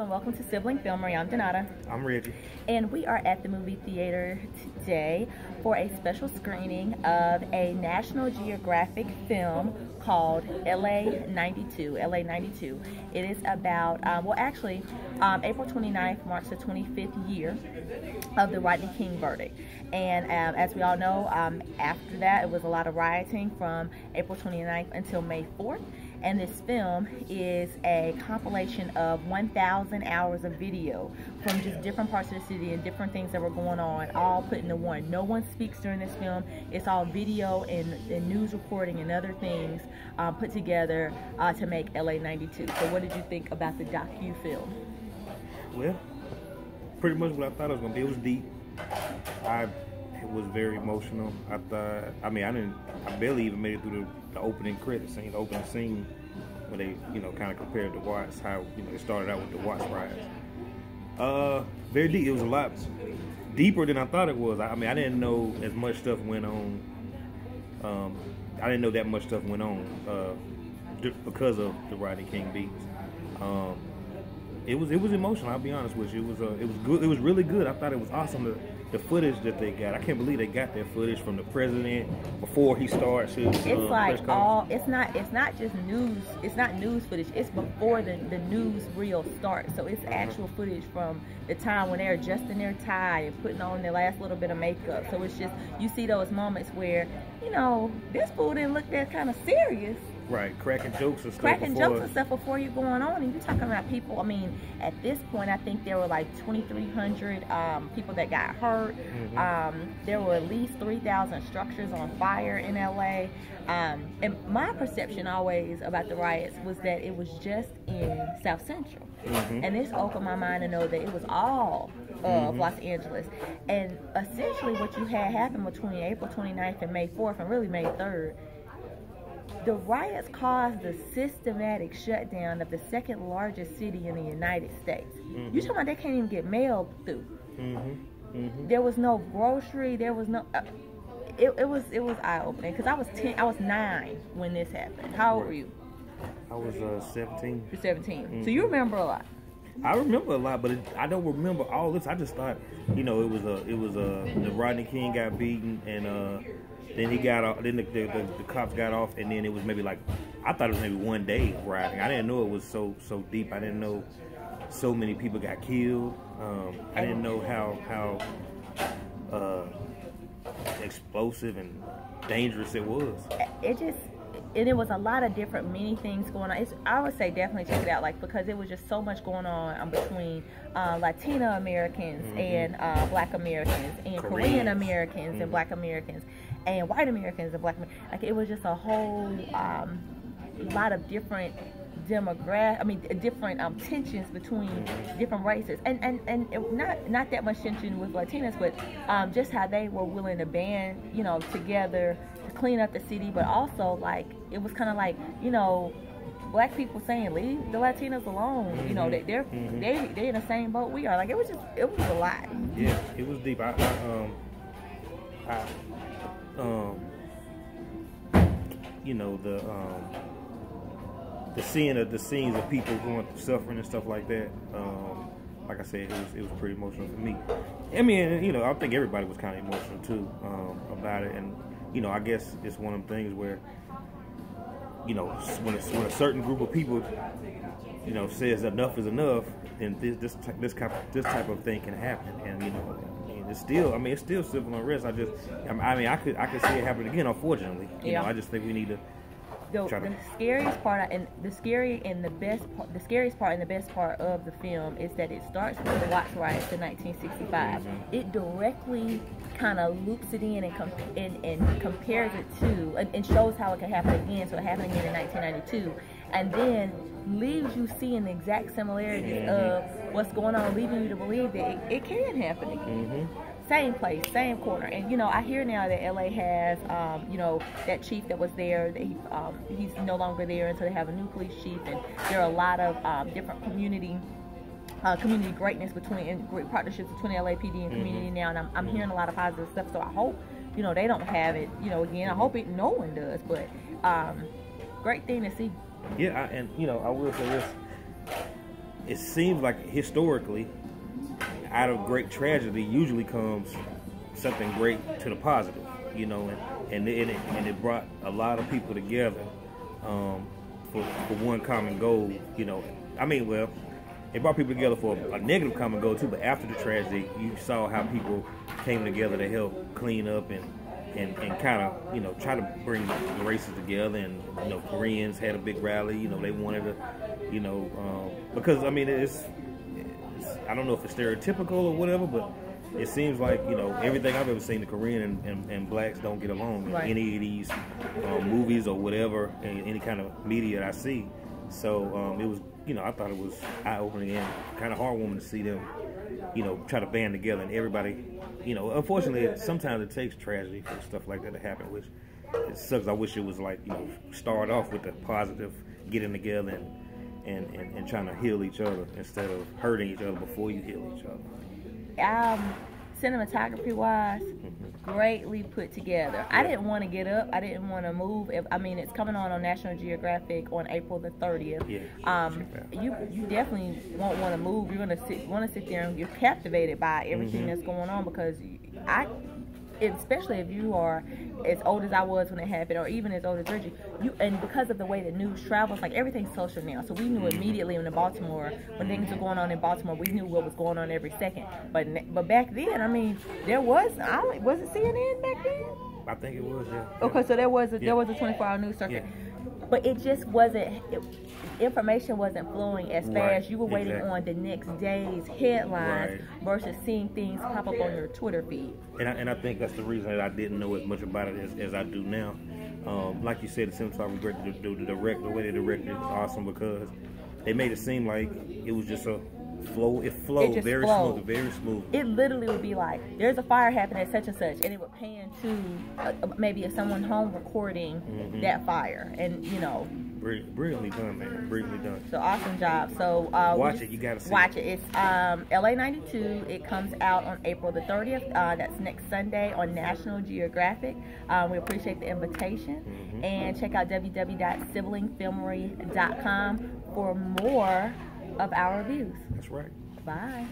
and welcome to Sibling Filmery. I'm Donata. I'm Reggie. And we are at the movie theater today for a special screening of a National Geographic film called LA92. LA92. It is about, April 29th marks the 25th year of the Rodney King verdict. And as we all know, after that, it was a lot of rioting from April 29th until May 4th. And this film is a compilation of 1,000 hours of video from just different parts of the city and different things that were going on, all put into one. No one speaks during this film. It's all video and news reporting and other things put together to make LA92. So what did you think about the docufilm? Well, pretty much what I thought it was going to be. It was deep. It was very emotional. I barely even made it through the opening credit scene, the opening scene, where they, kind of compared the Watts, how, it started out with the Watts riots. Very deep. It was a lot deeper than I thought it was. I didn't know as much stuff went on. I didn't know that much stuff went on because of the Rodney King beats. It was emotional. I'll be honest with you. It was good. It was really good. I thought it was awesome. The footage that they got. I can't believe they got that footage from the president before he starts his it's like it's not just news. It's not news footage. It's before the news reel starts. So it's actual footage from the time when they're adjusting their tie and putting on their last little bit of makeup. So it's just, you see those moments where, this fool didn't look that kind of serious. Right, cracking jokes and stuff before you're going on. And you're talking about people, at this point, I think there were like 2,300 people that got hurt. There were at least 3,000 structures on fire in LA. And my perception always about the riots was that it was just in South Central. And this opened my mind to know that it was all of Los Angeles. And essentially what you had happen between April 29th and May 4th, and really May 3rd, the riots caused the systematic shutdown of the second largest city in the United States. You're talking about they can't even get mail through. There was no grocery. There was no. It was eye-opening because I was 9 when this happened. How old were you? I was 17. You're 17. So you remember a lot. I remember a lot, but I don't remember all this. I just thought, it was the Rodney King got beaten, and then he got off. Then the cops got off, and then it was maybe I thought it was maybe one day of rioting. I didn't know it was so deep. I didn't know so many people got killed. I didn't know how explosive and dangerous it was. And it was a lot of different, many things going on. I would say definitely check it out, because it was just so much going on between Latino Americans and Black Americans, and Korean Americans and Black Americans, and white Americans and Black Americans. It was just a whole lot of different different tensions between different races, and not that much tension with Latinos, but just how they were willing to band together to clean up the city, but also it was kind of Black people saying leave the Latinos alone. They're in the same boat we are. It was a lot. Yeah, it was deep. The scenes of people going through suffering and stuff like that. Like I said, it was pretty emotional for me. I think everybody was kind of emotional too about it. And I guess it's one of them things where when a certain group of people says enough is enough, then this type of thing can happen. And it's still civil unrest. I could see it happen again, unfortunately. I just think we need to. The scariest part and the scariest part and the best part of the film is that it starts with the Watts riots in 1965. It directly kind of loops it in and compares it to and shows how it can happen again. So it happened again in 1992, and then leaves you seeing the exact similarities of what's going on, leaving you to believe that it can happen again. Same place, same corner. And I hear now that LA has that chief that was there, he's no longer there until they have a new police chief, and there are a lot of different community greatness and great partnerships between the LAPD and community now, and I'm hearing a lot of positive stuff. So I hope they don't have it again. I hope no one does, but great thing to see. Yeah, I will say this. it seems like historically, out of great tragedy usually comes something great to the positive, you know, and it brought a lot of people together for one common goal, you know. I mean, well, it brought people together for a negative common goal too, but after the tragedy, you saw how people came together to help clean up and kind of, you know, try to bring the races together. And, you know, Koreans had a big rally, you know, they wanted to, you know, because, I mean, it's I don't know if it's stereotypical or whatever, but it seems like, you know, everything I've ever seen, the Korean and blacks don't get along in any of these movies or whatever, any kind of media I see. So it was, you know, I thought it was eye-opening and kind of heartwarming to see them, you know, try to band together, and everybody, you know, unfortunately, sometimes it takes tragedy for stuff like that to happen, which it sucks. I wish it was like, you know, start off with the positive, getting together and trying to heal each other instead of hurting each other before you heal each other. Cinematography wise, greatly put together. I didn't want to get up. I didn't want to move. I mean, it's coming on National Geographic on April the 30th. Yeah, you definitely won't want to move. You're want to sit there and you're captivated by everything that's going on, because especially if you are as old as I was when it happened, or even as old as Reggie, and because of the way the news travels, like everything's social now, so we knew immediately when things were going on in Baltimore, we knew what was going on every second. But back then, I mean, there was it CNN back then? I think it was, yeah. Okay, so there was a 24-hour news circuit. Yeah. But it just wasn't, information wasn't flowing as fast. You were waiting on the next day's headlines versus seeing things pop up on your Twitter feed. And I think that's the reason that I didn't know as much about it as I do now. Like you said, the cinematography was great. The way they directed it was awesome, because they made it seem like it was just a flow. It flowed very smooth. It literally would be like, there's a fire happening at such and such, and it would pan to maybe someone home recording that fire, and you know. Brilliantly done, man. Brilliantly done. So awesome job. So watch it. You gotta see it. It's LA92. It comes out on April the 30th. That's next Sunday on National Geographic. We appreciate the invitation. And check out www.siblingfilmery.com for more of our reviews. That's right. Bye.